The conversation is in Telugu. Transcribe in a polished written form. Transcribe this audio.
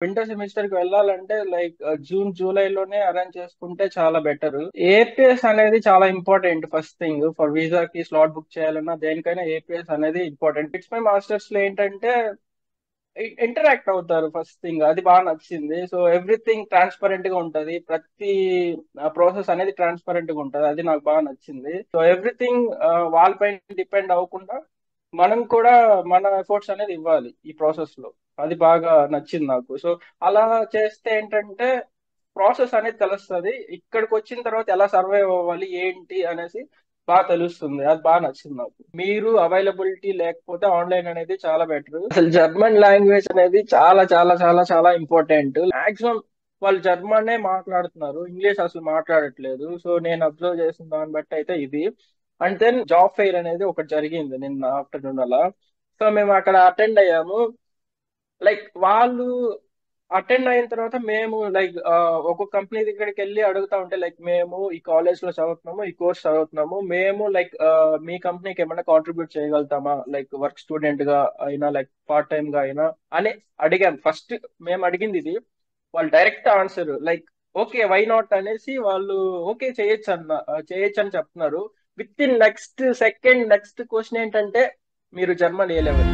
వింటర్ సెమిస్టర్ కి వెళ్ళాలంటే లైక్ జూన్ జూలైలోనే అరేంజ్ చేసుకుంటే చాలా బెటర్. ఏపీఎస్ అనేది చాలా ఇంపార్టెంట్. ఫస్ట్ థింగ్ ఫర్ వీసాకి స్లాట్ బుక్ చేయాలన్నా దేనికైనా ఏపీఎస్ అనేది ఇంపార్టెంట్. ఇట్స్ మై మాస్టర్స్ లో ఏంటంటే ఇంటరాక్ట్ అవుతారు. ఫస్ట్ థింగ్ అది బాగా నచ్చింది. సో ఎవ్రీథింగ్ ట్రాన్స్పరెంట్ గా ఉంటది. ప్రతి ప్రాసెస్ అనేది ట్రాన్స్పరెంట్ గా ఉంటది. అది నాకు బాగా నచ్చింది. సో ఎవ్రీథింగ్ వాళ్ళపైన డిపెండ్ అవ్వకుండా మనం కూడా మన ఎఫర్ట్స్ అనేది ఇవ్వాలి ఈ ప్రాసెస్ లో. అది బాగా నచ్చింది నాకు. సో అలా చేస్తే ఏంటంటే ప్రాసెస్ అనేది తెలుస్తుంది. ఇక్కడికి వచ్చిన తర్వాత ఎలా సర్వైవ్ అవ్వాలి ఏంటి అనేసి బాగా తెలుస్తుంది. అది బాగా నచ్చింది నాకు. మీరు అవైలబిలిటీ లేకపోతే ఆన్లైన్ అనేది చాలా బెటర్. అసలు జర్మన్ లాంగ్వేజ్ అనేది చాలా చాలా చాలా చాలా ఇంపార్టెంట్. మాక్సిమం వాళ్ళు జర్మనే మాట్లాడుతున్నారు, ఇంగ్లీష్ అసలు మాట్లాడట్లేదు. సో నేను అబ్జర్వ్ చేసిన దాన్ని బట్టి అయితే ఇది. అండ్ దెన్ జాబ్ ఫెయిర్ అనేది ఒకటి జరిగింది నిన్న ఆఫ్టర్నూన్ అలా. సో మేము అక్కడ అటెండ్ అయ్యాము. లైక్ వాళ్ళు అటెండ్ అయిన తర్వాత మేము లైక్ ఒక్కొక్క కంపెనీ దగ్గరికి వెళ్ళి అడుగుతా ఉంటే, లైక్ మేము ఈ కాలేజ్ లో చదువుతున్నాము, ఈ కోర్స్ చదువుతున్నాము, మేము లైక్ మీ కంపెనీకి ఏమైనా కాంట్రిబ్యూట్ చేయగలుగుతామా, లైక్ వర్క్ స్టూడెంట్ గా అయినా లేక పార్ట్ టైం గా అయినా అని అడిగాం. ఫస్ట్ మేము అడిగింది ఇది. వాళ్ళు direct answer like okay why not అనేసి వాళ్ళు ఓకే చేయొచ్చు చేయొచ్చు అని చెప్తున్నారు. Within next second next question ఏంటంటే మీరు జర్మన్ ఏ లెవెల్.